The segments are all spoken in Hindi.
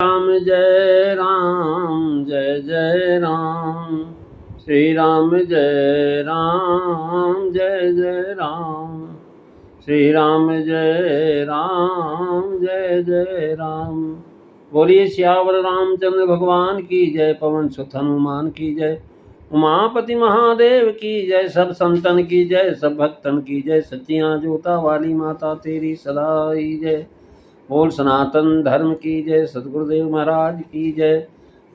राम जय राम जय जय राम, श्री राम जय राम जय जय राम, श्री राम जय राम जय जय राम। बोलिए सियावर रामचंद्र भगवान की जय, पवन सुत हनुमान की जय, उमापति महादेव की जय, सब संतन की जय, सब भक्तन की जय, सच्चियाँ जोता वाली माता तेरी सदा ही जय। बोल सनातन धर्म की जय, सतगुरुदेव महाराज की जय।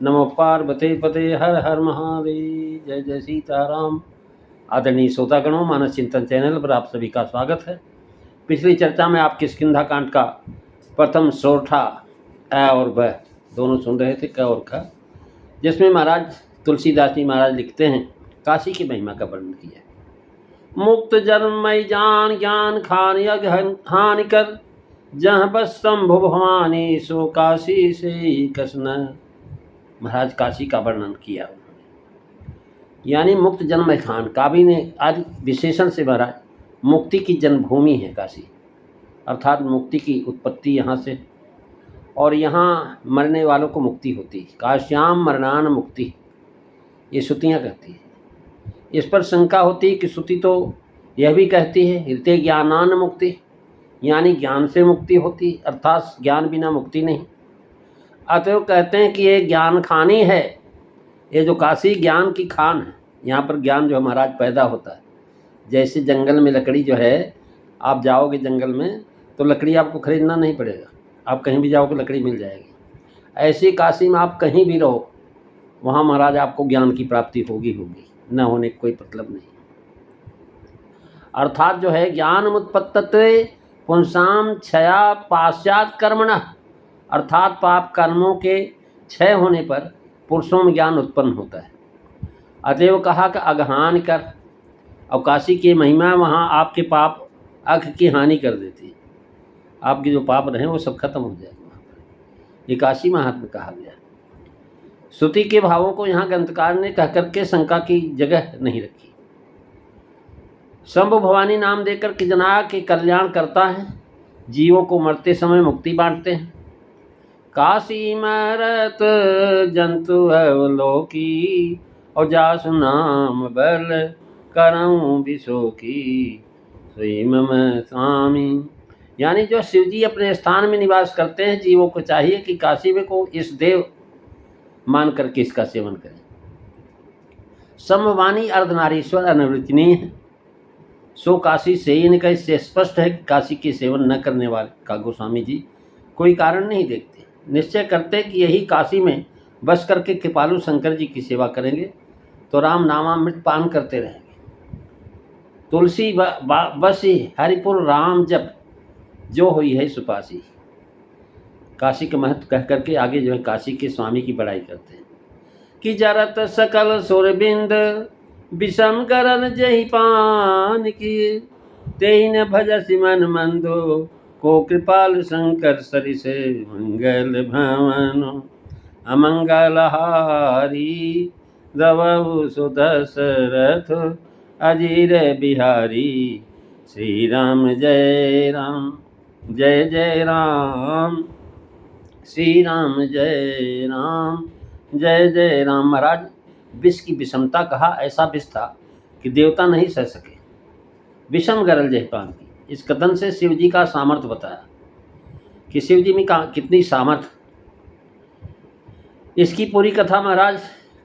नमो पार्वती पते हर हर महादेव, जय जय सीताराम। आदरणीय श्रोतागणों, मानस चिंतन चैनल पर आप सभी का स्वागत है। पिछली चर्चा में आप किष्किंधा कांड का प्रथम सोरठा अ और ब दोनों सुन रहे थे, क और ख, जिसमें महाराज तुलसीदास जी महाराज लिखते हैं, काशी की महिमा का वर्णन किया। मुक्त जन्मय जान ज्ञान खान यज्ञ हानि कर, जहाँ बस शंभु भवानी सो काशी से ही कसना। महाराज काशी का वर्णन किया उन्होंने, यानी मुक्त जन्म स्थान। काशी ने आज विशेषण से महाराज मुक्ति की जन्मभूमि है काशी, अर्थात मुक्ति की उत्पत्ति यहाँ से, और यहाँ मरने वालों को मुक्ति होती है। काश्याम मरणान मुक्ति, ये श्रुतियाँ कहती है। इस पर शंका होती है कि श्रुति तो यह भी कहती है हृदय ज्ञानान मुक्ति, यानी ज्ञान से मुक्ति होती, अर्थात ज्ञान बिना मुक्ति नहीं। अतएव कहते हैं कि ये ज्ञान खानी है, ये जो काशी ज्ञान की खान है। यहाँ पर ज्ञान जो महाराज पैदा होता है, जैसे जंगल में लकड़ी जो है, आप जाओगे जंगल में तो लकड़ी आपको खरीदना नहीं पड़ेगा, आप कहीं भी जाओगे लकड़ी मिल जाएगी। ऐसे काशी में आप कहीं भी रहो, वहाँ महाराज आपको ज्ञान की प्राप्ति होगी, न होने का कोई मतलब नहीं। अर्थात जो है ज्ञान मुत्पत्तते पुंसाम क्षया पाश्चात कर्मणः, अर्थात पाप कर्मों के क्षय होने पर पुरुषों में ज्ञान उत्पन्न होता है। अतएव कहा कि अघहान कर, और काशी की महिमा वहाँ आपके पाप अघ की हानि कर देती है, आपके जो पाप रहे वो सब खत्म हो जाएगा वहाँ पर। ये काशी महात्म्य कहा गया। श्रुति के भावों को यहाँ ग्रंथकार ने कह करके शंका की जगह नहीं रखी। शंभु भवानी नाम देकर कि जना के कल्याण करता है, जीवों को मरते समय मुक्ति बांटते हैं। काशी मरत जंतु अवलोकी, और जासु नाम बल करऊँ विशोकी, श्री मम स्वामी। यानी जो शिव जी अपने स्थान में निवास करते हैं, जीवों को चाहिए कि काशी में को इस देव मान करके इसका सेवन करें। समवाणी अर्धनारीश्वर अनिर्वचनीय है, सो काशी से ही इनका इससे स्पष्ट है कि काशी के सेवन न करने वाले का गोस्वामी जी कोई कारण नहीं देखते, निश्चय करते कि यही काशी में बस करके कृपालु शंकर जी की सेवा करेंगे तो राम नामामृत पान करते रहेंगे। तुलसी बसी हरिपुर राम जप, जो हुई है सुपासी। काशी का महत्व कह करके आगे जो है काशी के स्वामी की बड़ाई करते हैं कि जरत सकल सुरबिंद विषम करन जही पान की, तेहि न भजसि मन मंदो को कृपाल शंकर सरिस, मंगल भवन अमंगलहारी दवहु सुदशरथ अजीर बिहारी, श्री राम जय राम जय जय राम, श्री राम जय राम जय जय राम। महाराज विष की विषमता कहा, ऐसा विष था कि देवता नहीं सह सके। विषम गरल जयपान की, इस कथन से शिव जी का सामर्थ्य बताया कि शिव जी में कितनी सामर्थ्य। इसकी पूरी कथा महाराज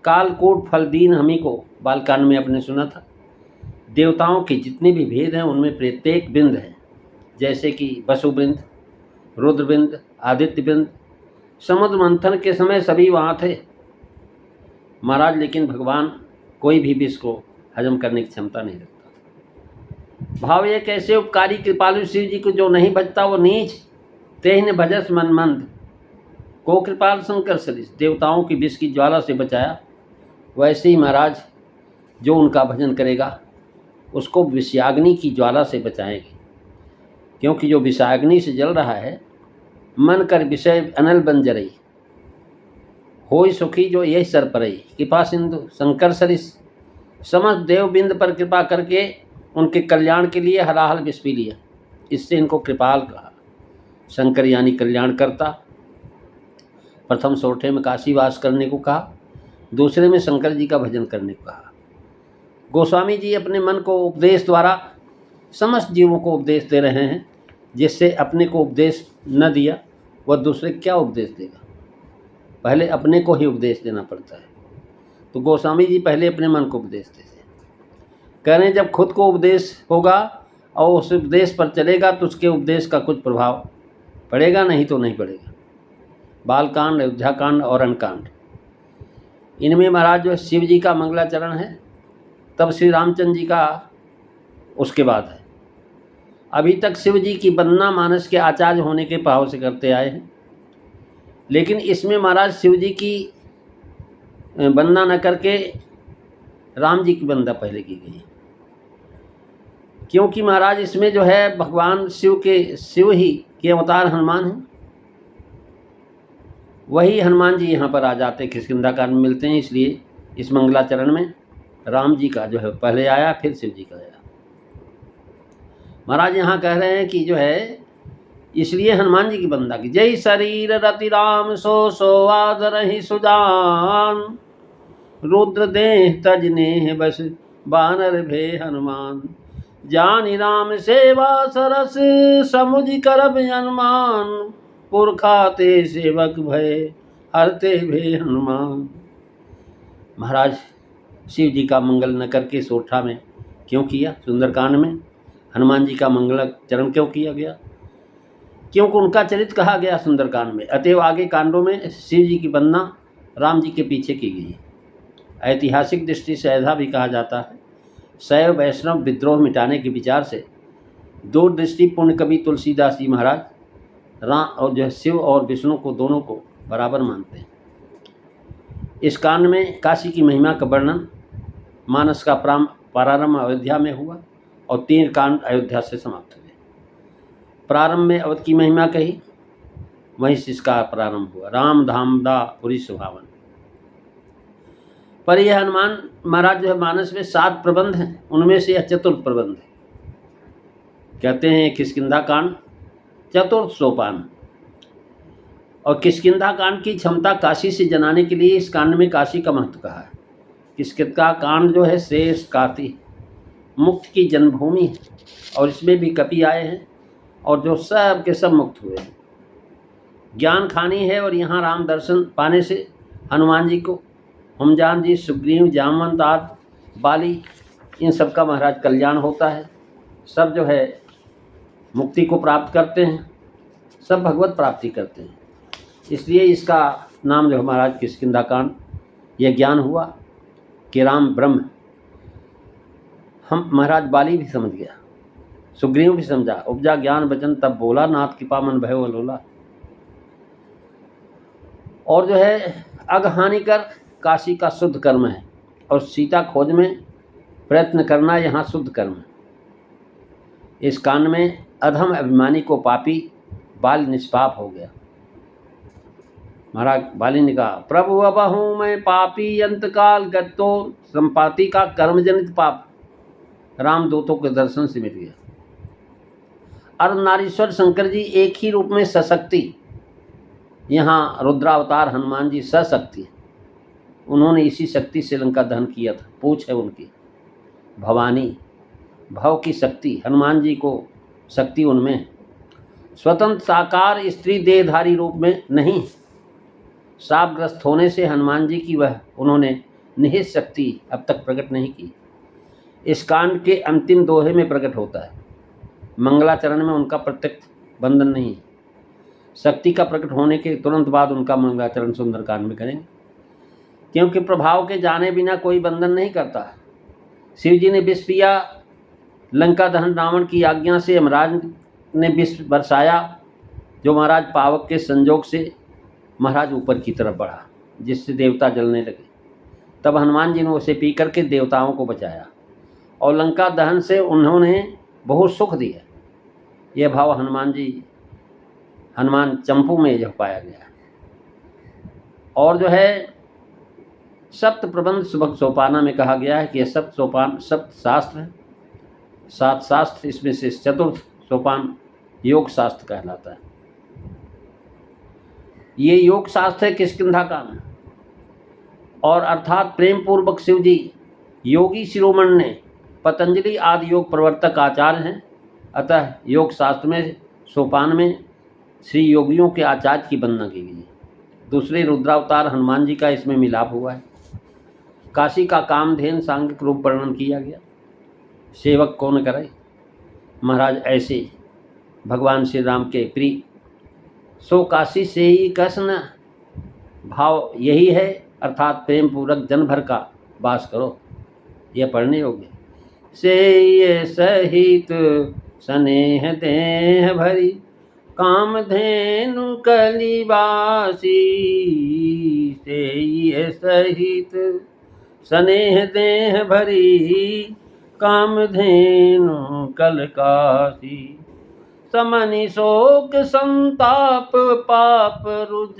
कालकूट फल दीन हमी को बालकांड में अपने सुना था। देवताओं के जितने भी भेद हैं उनमें प्रत्येक बिंद है, जैसे कि वसुबिंद, रुद्रबिंद, आदित्य बिंद। समुद्र मंथन के समय सभी वहाँ थे महाराज, लेकिन भगवान कोई भी विष को हजम करने की क्षमता नहीं रखता। भाव ये कैसे उपकारी कृपालु शिव जी को जो नहीं भजता वो नीच, तेहि न भजस मन मंद को कृपाल शंकर सरिस। देवताओं की विष की ज्वाला से बचाया, वैसे ही महाराज जो उनका भजन करेगा उसको विषयाग्नि की ज्वाला से बचाएंगे, क्योंकि जो विषयाग्नि से जल रहा है, मन कर विषय अनल बन जरई, होई सुखी जो यही सर परई, कृपा सिंधु शंकर सरिस। समस्त देव बिंद पर कृपा करके उनके कल्याण के लिए हलाहल विष पी लिया, इससे इनको कृपाल कहा। शंकर यानी कल्याण करता। प्रथम सोठे में काशीवास करने को कहा, दूसरे में शंकर जी का भजन करने को कहा। गोस्वामी जी अपने मन को उपदेश द्वारा समस्त जीवों को उपदेश दे रहे हैं। जिससे अपने को उपदेश न दिया वह दूसरे क्या उपदेश देगा। पहले अपने को ही उपदेश देना पड़ता है। तो गोस्वामी जी पहले अपने मन को उपदेश देते हैं। कह रहे हैं जब खुद को उपदेश होगा और उस उपदेश पर चलेगा तो उसके उपदेश का कुछ प्रभाव पड़ेगा, नहीं तो नहीं पड़ेगा। बालकांड, अयोध्याकांड और अनकांड, इनमें महाराज जो शिव जी का मंगलाचरण है, तब श्री रामचंद्र जी का उसके बाद है। अभी तक शिव जी की वंदना मानस के आचार्य होने के भाव से करते आए हैं, लेकिन इसमें महाराज शिव जी की वंदना न करके राम जी की वंदना पहले की गई। क्योंकि महाराज इसमें जो है भगवान शिव ही के अवतार हनुमान हैं। वही हनुमान जी यहाँ पर आ जाते किष्किंधा कांड में मिलते हैं। इसलिए इस मंगलाचरण में राम जी का जो है पहले आया, फिर शिव जी का आया। महाराज यहाँ कह रहे हैं कि जो है इसलिए हनुमान जी की वंदना की। जय शरीर रति राम सो आदर ही सुजान, रुद्र देह तजने बस बानर भे हनुमान, जानि राम सेवा सरस समुझ करब अनुमान, पुरखा ते सेवक भय हरते भे हनुमान। महाराज शिव जी का मंगल न करके सोठा में क्यों किया, सुंदरकांड में हनुमान जी का मंगलाचरण क्यों किया गया, क्योंकि उनका चरित्र कहा गया सुंदरकांड में। अतएव आगे कांडों में शिव जी की वंदना राम जी के पीछे की गई। ऐतिहासिक दृष्टि से ऐसा भी कहा जाता है, शैव वैष्णव विद्रोह मिटाने के विचार से दूरदृष्टि पूर्ण कवि तुलसीदास जी महाराज राम और जो है शिव और विष्णु को दोनों को बराबर मानते हैं। इस कांड में काशी की महिमा का वर्णन मानस का प्रारंभ अयोध्या में हुआ और 3 कांड अयोध्या से समाप्त हुए। प्रारंभ में अवध की महिमा कही, वहीं से इसका प्रारंभ हुआ। राम धाम दा पुरी सुहावन। पर यह हनुमान महाराज जो है मानस में 7 प्रबंध हैं, उनमें से यह चतुर्थ प्रबंध है। कहते हैं किष्किंधा कांड चतुर्थ सोपान। और किष्किंधा कांड की क्षमता काशी से जनाने के लिए इस कांड में काशी का महत्व कहा है। किष्किंधा कांड जो है श्रेष्ठ काशी मुक्त की जन्मभूमि है, और इसमें भी कपि आए हैं और जो सब के सब मुक्त हुए हैं। ज्ञान खानी है, और यहाँ राम दर्शन पाने से हनुमान जी को हुमजान जी, सुग्रीव, जामवंत आदि बाली, इन सब का महाराज कल्याण होता है। सब जो है मुक्ति को प्राप्त करते हैं, सब भगवत प्राप्ति करते हैं। इसलिए इसका नाम जो महाराज किष्किंधा कांड, यह ज्ञान हुआ कि राम ब्रह्म। हम महाराज बाली भी समझ गया, सुग्रीव भी समझा, उपजा ज्ञान वचन तब बोला, नाथ कृपा मन भयो अलोला। और जो है अगहानि कर काशी का शुद्ध कर्म है, और सीता खोज में प्रयत्न करना यहाँ शुद्ध कर्म है। इस कांड में अधम अभिमानी को पापी बाल निष्पाप हो गया। महाराज बाली ने कहा, प्रभु अब हूँ मैं पापी अंतकाल गतो। संपाति का कर्मजनित पाप रामदूतों के दर्शन से मिट गया। अर्धनारीश्वर शंकर जी एक ही रूप में सशक्ति, यहाँ रुद्रावतार हनुमान जी सशक्ति, उन्होंने इसी शक्ति से लंका दहन किया था। पूछ है उनकी भवानी, भव की शक्ति, हनुमान जी को शक्ति उनमें है। स्वतंत्र साकार स्त्री देहधारी रूप में नहीं, शापग्रस्त होने से हनुमान जी की वह उन्होंने निहित शक्ति अब तक प्रकट नहीं की। इस कांड के अंतिम दोहे में प्रकट होता है। मंगलाचरण में उनका प्रत्यक्ष बंधन नहीं है। शक्ति का प्रकट होने के तुरंत बाद उनका मंगलाचरण सुंदरकांड में करेंगे, क्योंकि प्रभाव के जाने बिना कोई बंधन नहीं करता। शिव जी ने विष पिया, लंका दहन रावण की आज्ञा से यमराज ने विष बरसाया, जो महाराज पावक के संजोग से महाराज ऊपर की तरफ बढ़ा, जिससे देवता जलने लगे। तब हनुमान जी ने उसे पी करके देवताओं को बचाया, और लंका दहन से उन्होंने बहुत सुख दिया। यह भाव हनुमान चंपू में यह पाया गया। और जो है सप्त प्रबंध सुबह सोपाना में कहा गया है कि यह सप्त सोपान सप्त शास्त्र है, 7 शास्त्र, इसमें से चतुर्थ सोपान योग शास्त्र कहलाता है। ये योग शास्त्र है किष्किंधा का, और अर्थात प्रेम पूर्वक शिव जी योगी शिरोमणि ने पतंजलि आदि योग प्रवर्तक आचार्य हैं। अतः योग शास्त्र में सोपान में श्री योगियों के आचार्य की वंदना की गई। दूसरे रुद्रावतार हनुमान जी का इसमें मिलाप हुआ है। काशी का कामधेन सांगिक रूप वर्णन किया गया। सेवक कौन करे महाराज ऐसे भगवान श्री राम के प्रिय, सो काशी से ही कृष्ण भाव यही है, अर्थात प्रेम पूर्वक जन भर का वास करो। यह पढ़ने योग्य। से ये सहित स्नेह देह भरी कामधेनु कलिवासी, से ये सहित स्नेह देह भरी कामधेनु कलकासी, समनि शोक संताप पाप रुज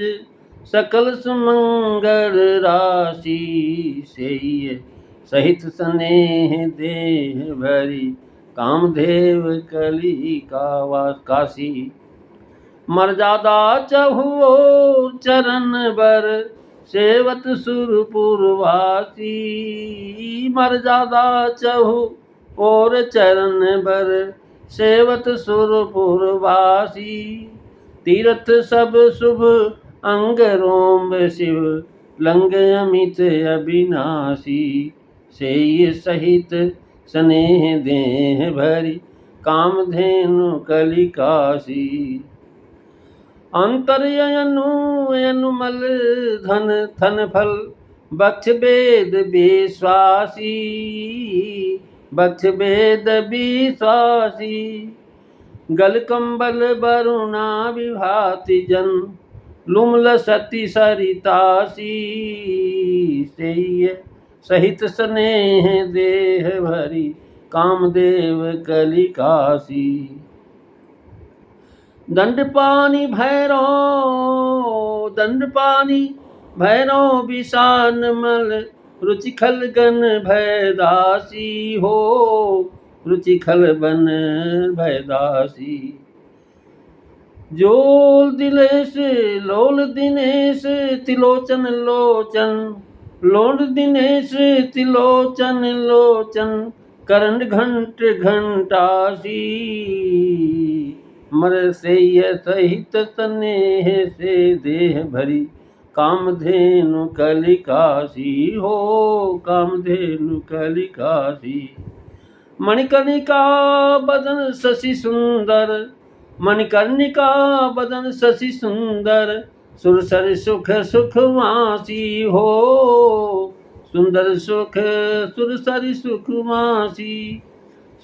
सकल सुमंगल राशि, से ये सहित स्नेह देह भरी कामदेव कली काशी, मर्यादा चहुओर चरण बर सेवत सुरपुरवासी, मर्यादा चहु और चरण बर सेवत सुरपुरवासी, तीर्थ सब शुभ अंग रोम शिव लंग अमित अविनाशी, से ये सहित स्नेह देह भरी कामधेनु कलिकासी, अंतर्यनुमल धन थन फल बक्ष वेद विश्वासी, बक्ष वेद विश्वासी, गल कंबल वरुणा विभाति जन लुमल सती सरितासी, से सहित स्नेह देह भरी कामदेव कलिकासी, दंडपानी भैरव विषान मल रुचिखल गन भयदासी हो, रुचिखल बन भयदासी, जोल दिलेश लोल दिनेश तिलोचन लोचन, लोल दिनेश तिलोचन लोचन करण घंट घंटासी, मर से यह सहित स्नेह से देह भरी कामधेनु कलिकासी हो, कामधेनु कलिकासी, मणिकर्णिका बदन शशि सुंदर, मणिकर्णिका बदन शशि सुंदर, सुरसर सुख सुखवासी हो, सुंदर सुख सुरसर सुखवासी,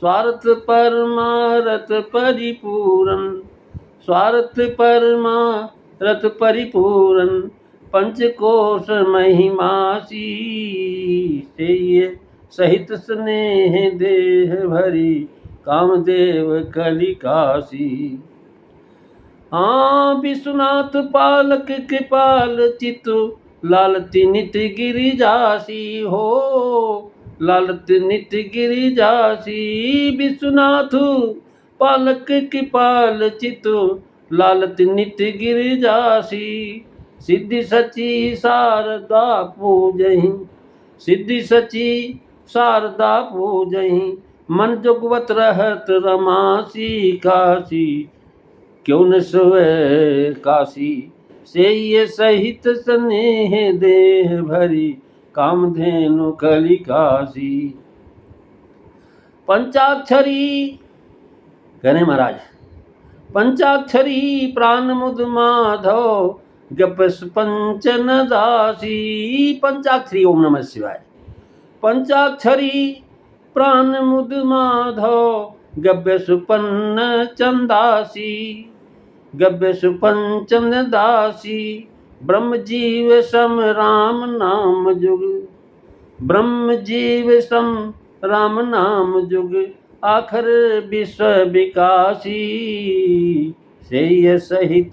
स्वार्थ परमारथ परिपूरन, स्वार्थ परमारथ परिपूरन, पंचकोश महिमासी, से ये सहित स्नेह देह भरी कामदेव कलिकासी, हाँ विश्वनाथ पालक कृपाल चितु लालती नित गिरिजासी हो, लालत नित गिरिजासी, विश्वनाथ पालक कृपाल चितु लालत नित गिरिजासी, सिद्धि सची शारदा पूजहि, सिद्धि सची शारदा पूजहि, मन जुगवत रहत रमासी, काशी क्यों न सोए काशी, से ये सहित स्नेह देह भरी कामधेनु कलिकासी, पंचाक्षरी कहने महाराज, पंचाक्षरी प्राण मुद माधव गपस पंचन दासी, पंचाक्षरी ओम नमः शिवाय, पंचाक्षरी प्राण मुद माधव गव्य सुपन्न चंदासी, गव्य सुपंचन दासी, ब्रह्म जीव सम राम नाम जुग, ब्रह्म जीव सम राम नाम जुग, आखर विश्व विकासी, से ये सहित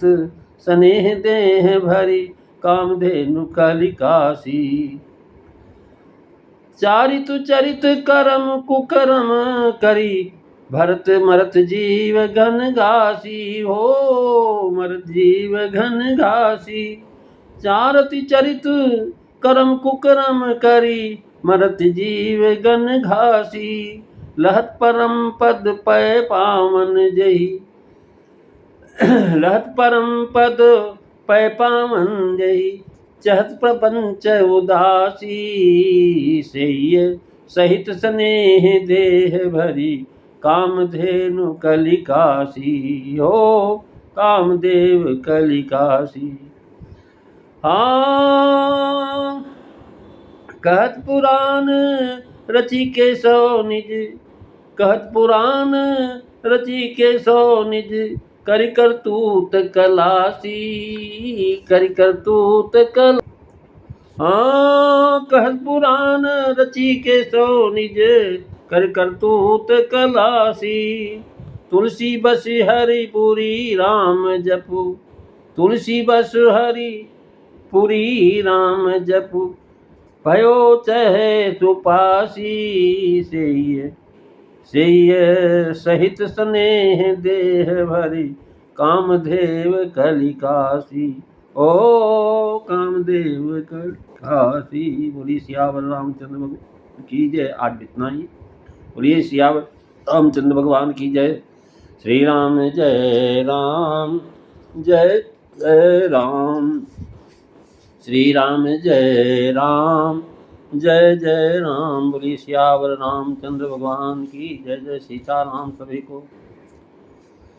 स्नेह देह भरी कामधेनु कलिकासी, चारितु चरित करम कुकरम करी भरत मरत जीव घन घासी हो, मरत जीव घन घासी। चारति चरित करम कुकरम करी, मरत जीव घन घासी। लहत परम पद पय पावन जही, लहत परम पद पय पावन जही। चहत प्रपंच उदासी, सेय सहित स्नेह देह भरी। कामधेनु कलिकासी हो, कामदेव कलिकासी। हाँ कहत पुराण रचि के सो निज, कहत पुराण रचि के सो निज। करि करतूत कलासी, करि करतूत कल। हाँ कहत पुराण रचि के सो निज, करि करतूत कलासी। तुलसी बस हरि पुरी राम जपु, तुलसी बस हरि पुरी राम जपु। भयो चहे सुपासी, सेय सहित स्नेह देह भरी। कामदेव कलिकासी, ओ कामदेव कलिकासी। बोलिए सियावर रामचंद्र भगवान की जय। आज इतना ही, बोलिए सियावर रामचंद्र भगवान की जय। श्री राम जय राम, जय जय राम। श्री राम जय राम, जय जय राम। बोलिए सियावर रामचंद्र भगवान की जय। जय सीताराम सभी को।